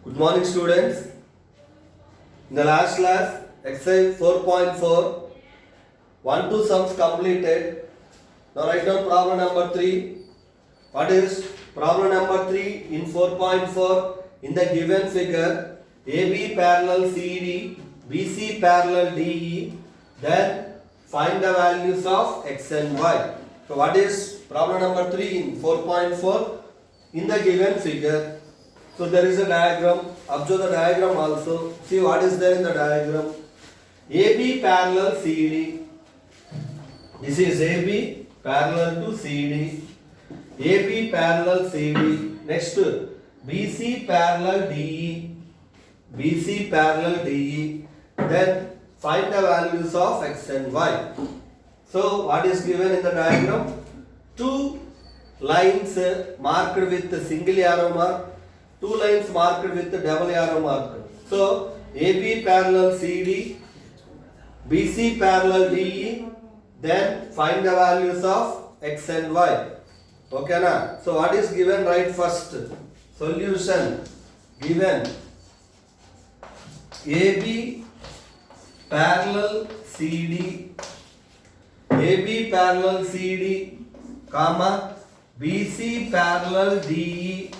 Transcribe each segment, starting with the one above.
Good morning, students. In the last class, exercise 4.4, 1 2 sums completed. Now write down problem number 3. What is problem number 3 in 4.4? In the given figure, AB parallel CD, BC parallel DE, then find the values of x and y. So what is problem number 3 in 4.4? In the given figure, so there is a diagram. Observe the diagram also. See what is there in the diagram. AB parallel CD. This is AB parallel to CD. AB parallel CD. Next, BC parallel DE. BC parallel DE. Then find the values of x and y. So what is given in the diagram? Two lines marked with single arrow mark. Two lines marked with double arrow mark. So AB parallel CD, BC parallel DE, then find the values of x and y. Okay na? So what is given? Write first. Solution given AB parallel CD, AB parallel CD, comma BC parallel DE,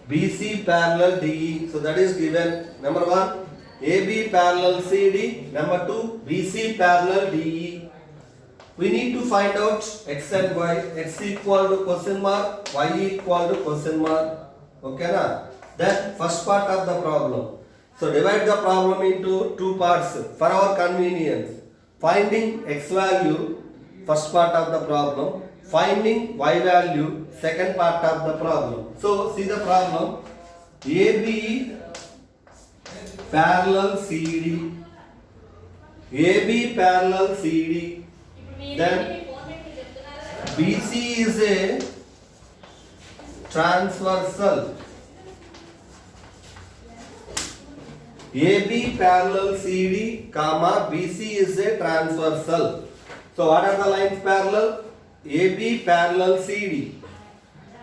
BC parallel DE. So that is given. Number 1, AB parallel CD. Number 2, BC parallel DE. We need to find out x and y. X equal to question mark, y equal to question mark. Okay na? Then first part of the problem. So divide the problem into two parts for our convenience. Finding x value, first part of the problem. Finding y value, second part of the problem. So see the problem. AB parallel CD, AB parallel CD, then BC is a transversal. AB parallel CD, comma BC is a transversal. So what are the lines parallel? AB parallel CD,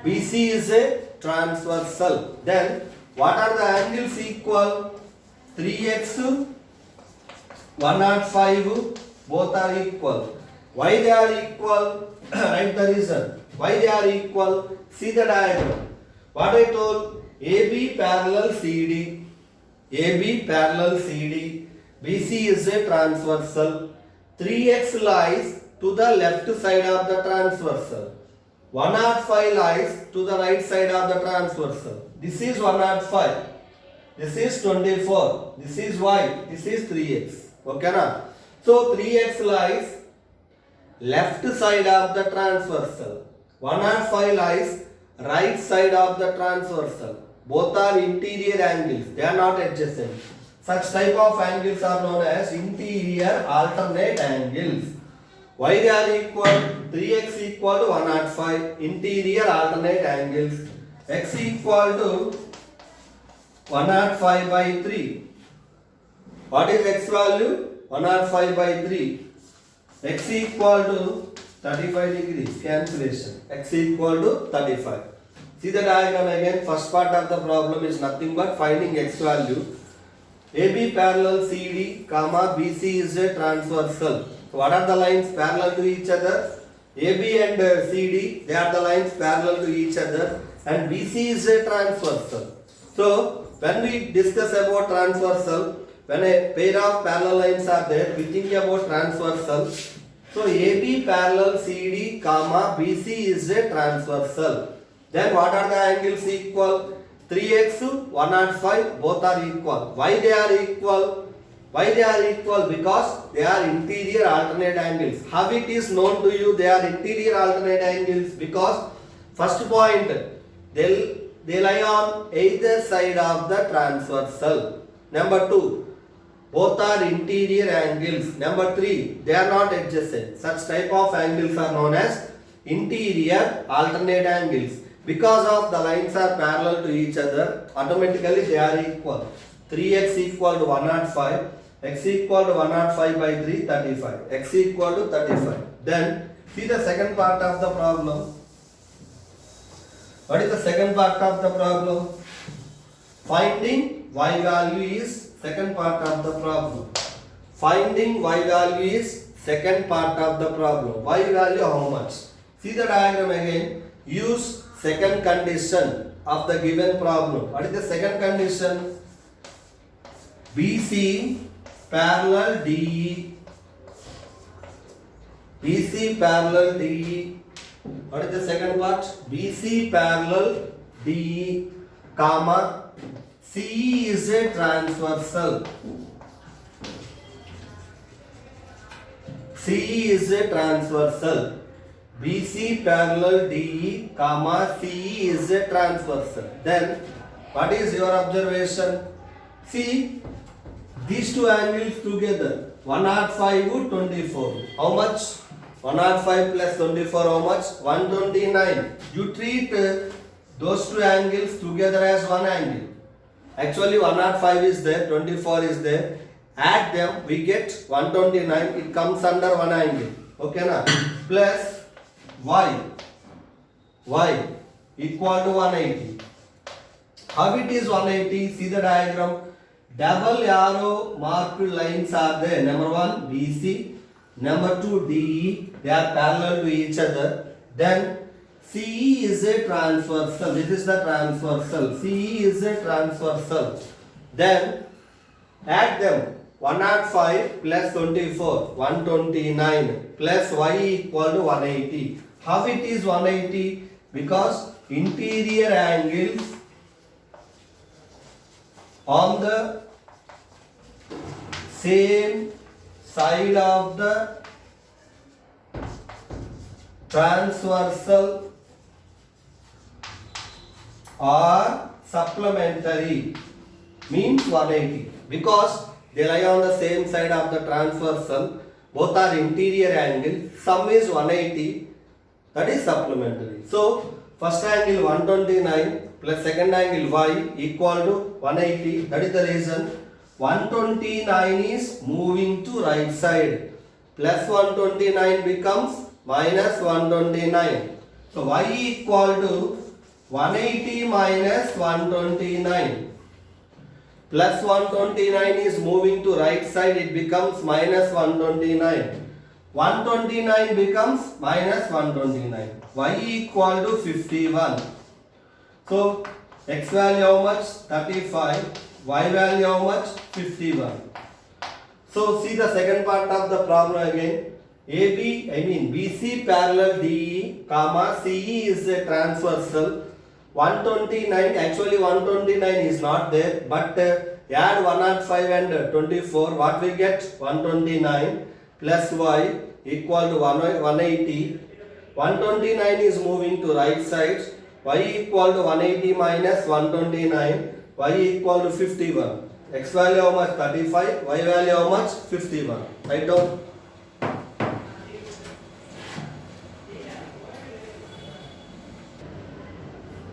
BC is a transversal. Then what are the angles equal? 3x, 105, both are equal. Why they are equal? Write the reason. Why they are equal? See the diagram. What I told? AB parallel CD, AB parallel CD, BC is a transversal. 3x lies to the left side of the transversal. 105 lies to the right side of the transversal. This is 105. This is 24. This is y. This is 3x. Okay na? So 3x lies left side of the transversal. 105 lies right side of the transversal. Both are interior angles. They are not adjacent. Such type of angles are known as interior alternate angles. Why they are equal? 3x equal to 105. Interior alternate angles. X equal to 105 by 3. What is x value? 105 by 3. X equal to 35 degrees. Cancellation. X equal to 35. See the diagram again. First part of the problem is nothing but finding x value. AB parallel CD, comma BC is a transversal. So what are the lines parallel to each other? AB and CD, they are the lines parallel to each other, and BC is a transversal. So when we discuss about transversal, when a pair of parallel lines are there, we think about transversal. So AB parallel CD, comma BC is a transversal. Then what are the angles equal? 3x, 105, both are equal. Why they are equal? Why they are equal? Because they are interior alternate angles. How it is known to you they are interior alternate angles? Because first point, they lie on either side of the transversal. Number 2, both are interior angles. Number 3, they are not adjacent. Such type of angles are known as interior alternate angles. Because of the lines are parallel to each other, automatically they are equal. 3x equal to 105, x equal to 105 by 3, 35. X equal to 35. Then see the second part of the problem. What is the second part of the problem? Finding y value is second part of the problem. Finding y value is second part of the problem. Y value how much? See the diagram again. Use second condition of the given problem. What is the second condition? BC parallel DE. BC parallel DE. What is the second part? BC parallel DE, comma, CE is a transversal. CE is a transversal. BC parallel DE, comma, CE is a transversal. Then, what is your observation? See, these two angles together, 105, 24. How much? 105 plus 24, how much? 129. You treat those two angles together as one angle. Actually, 105 is there, 24 is there. Add them, we get 129. It comes under one angle. Okay, na? Plus y equal to 180. How it is 180? See the diagram. Double arrow marked lines are there. Number 1 BC, number 2 DE. They are parallel to each other. Then CE is a transversal. This is the transversal. CE is a transversal. Then add them. 105 plus 24, 129 plus y equal to 180. How it is 180? Because interior angles on the same side of the transversal are supplementary, means 180, because they lie on the same side of the transversal, both are interior angle, sum is 180, that is supplementary. So first angle 129 plus second angle y equal to 180, that is the reason 129 is moving to right side, plus 129 becomes minus 129. So y equal to 180 minus 129. Plus 129 is moving to right side, it becomes minus 129. 129 becomes minus 129. Y equal to 51. So x value how much? 35. Y value how much? 51. So see the second part of the problem again. BC parallel DE, comma, CE is a transversal. 129, actually 129 is not there, but add 105 and 24, what we get? 129 plus y equal to 180. 129 is moving to right side, y equal to 180 minus 129, y equal to 51. X value how much? 35, y value how much? 51. Write down.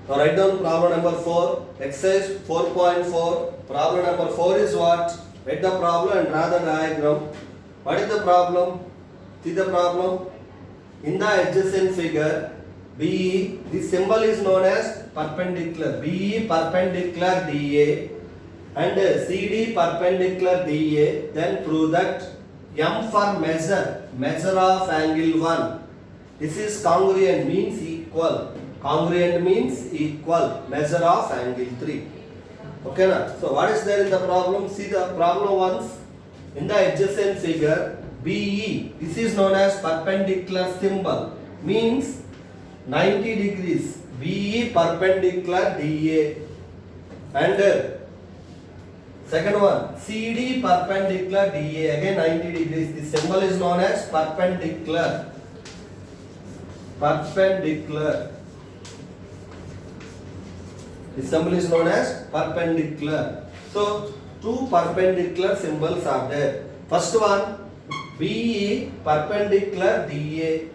Now write down problem number 4, exercise 4.4. Problem number 4 is what? Write the problem and draw the diagram. What is the problem? See the problem. In the adjacent figure, BE, this symbol is known as perpendicular. BE perpendicular DA and CD perpendicular DA. Then prove that M for measure of angle 1. This is congruent, means equal. Congruent means equal, measure of angle 3. Okay na? So what is there in the problem? See the problem once. In the adjacent figure, BE, this is known as perpendicular symbol, means 90 degrees. BE perpendicular DA. And second one, CD perpendicular DA, again 90 degrees. This symbol is known as perpendicular. This symbol is known as perpendicular. So two perpendicular symbols are there. First one, BE perpendicular DA.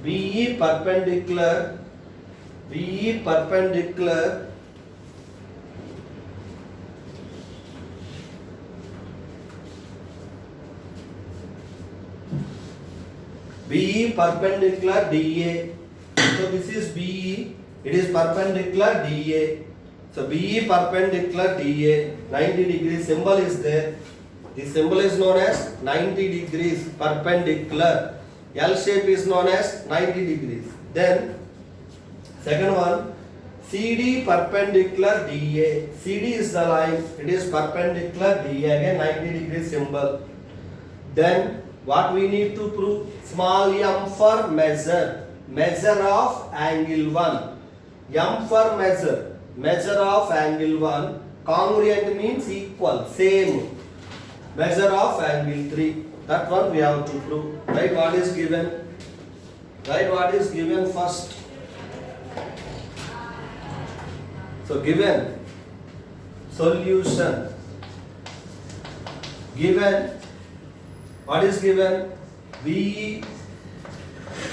BE perpendicular BE perpendicular DA. So this is BE, it is perpendicular DA. So BE perpendicular DA, 90 degrees symbol is there. The symbol is known as 90 degrees perpendicular. L shape is known as 90 degrees. Then second one, CD perpendicular DA. CD is the line, it is perpendicular DA, again 90 degree symbol. Then what we need to prove? Small m for measure, measure of angle 1. M for measure, measure of angle 1. Congruent means equal, same. Measure of angle 3. That one we have to prove. Write what is given. Write what is given first. So given solution. Given, what is given? BE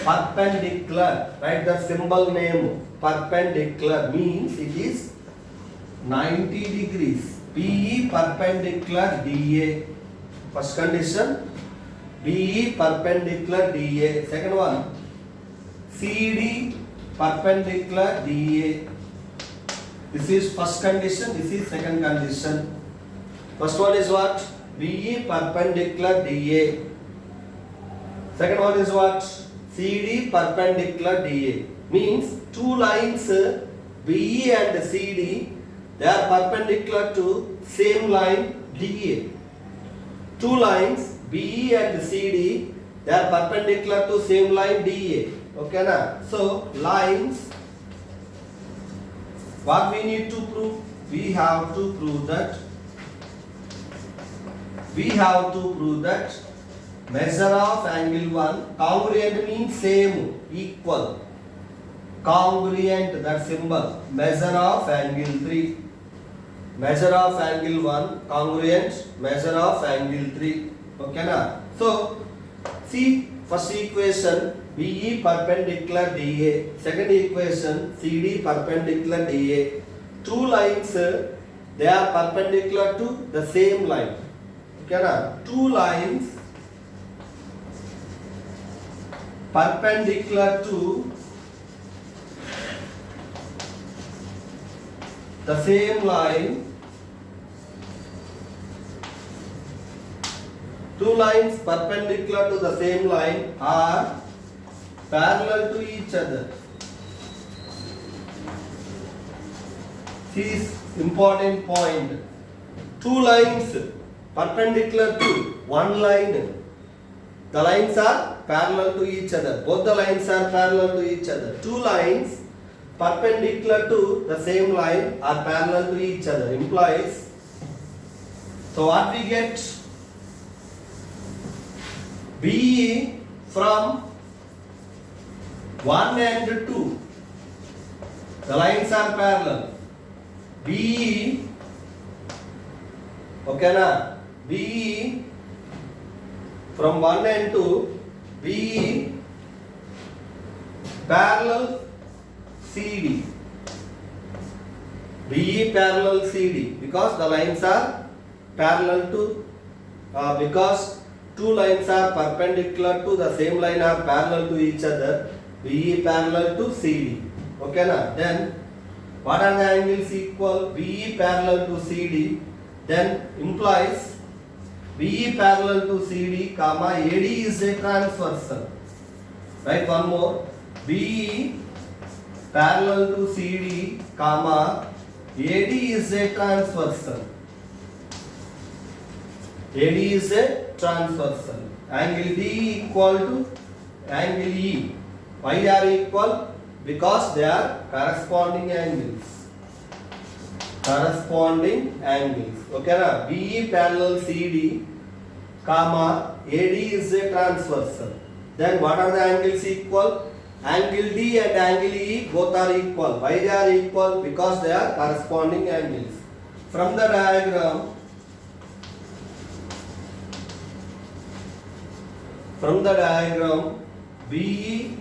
perpendicular. Write the symbol name. Perpendicular means it is 90 degrees. BE perpendicular DA. First condition, BE perpendicular DA. Second one, CD perpendicular DA. This is first condition, this is second condition. First one is what? BE perpendicular DA. Second one is what? CD perpendicular DA. Means two lines BE and CD, they are perpendicular to same line DA. Two lines BE and CD, they are perpendicular to same line DA. Okay na? So lines, what we need to prove? We have to prove that measure of angle 1, congruent means same, equal. Congruent, that symbol. Measure of angle 3. Measure of angle 1, congruent, measure of angle 3. Okay na? So, see first equation, BE perpendicular DA. Second equation, CD perpendicular DA. Two lines, they are perpendicular to the same line. Okay na? Two lines perpendicular to the same line. Two lines perpendicular to the same line are parallel to each other. This important point. Two lines perpendicular to one line. The lines are parallel to each other. Both the lines are parallel to each other. Two lines perpendicular to the same line are parallel to each other. Implies, so what we get? BE from 1 and 2, the lines are parallel. BE, okay na? BE from 1 and 2, BE parallel CD. BE parallel CD, because the lines are parallel to, because two lines are perpendicular to the same line are parallel to each other. BE parallel to CD. Okay na? Then what are the angles equal? BE parallel to CD. Then implies BE parallel to CD, comma AD is a transversal. Right? One more. BE parallel to CD, comma AD is a transversal. AD is a transversal. Angle D equal to angle E. Why are equal? Because they are corresponding angles. Corresponding angles. Okay na? BE parallel CD, comma AD is a transversal. Then what are the angles equal? Angle D and angle E both are equal. Why they are equal? Because they are corresponding angles. From the diagram, BE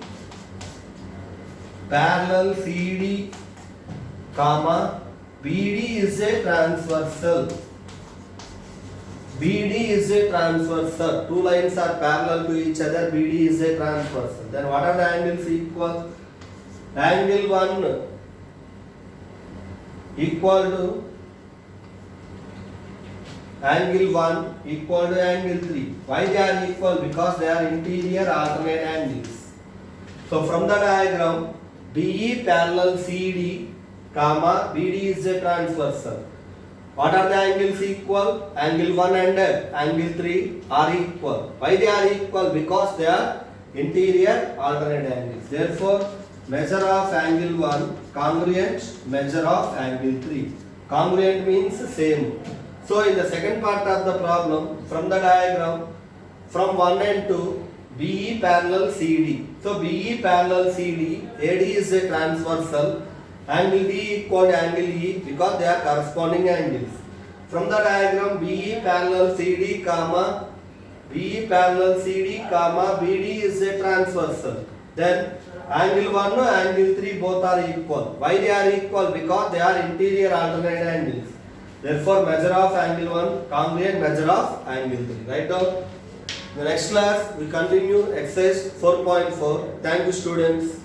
parallel CD, comma BD is a transversal. BD is a transversal. Two lines are parallel to each other. BD is a transversal. Then what are the angles equal? Angle 1 equal to angle 1 equal to angle 3. Why they are equal? Because they are interior alternate angles. So from the diagram, BE parallel CD, comma BD is a transversal. What are the angles equal? Angle 1 and angle 3 are equal. Why they are equal? Because they are interior alternate angles. Therefore, measure of angle 1 congruent measure of angle 3. Congruent means same. So in the second part of the problem, from the diagram, from 1 and 2, BE parallel CD. So BE parallel CD, AD is a transversal, angle D equal to angle E because they are corresponding angles. From the diagram, BE parallel CD, comma BE parallel CD, comma BD is a transversal. Then angle 1 and angle 3 both are equal. Why they are equal? Because they are interior alternate angles. Therefore, measure of angle 1 congruent measure of angle 3. Write down. The next class we continue exercise 4.4. Thank you, students.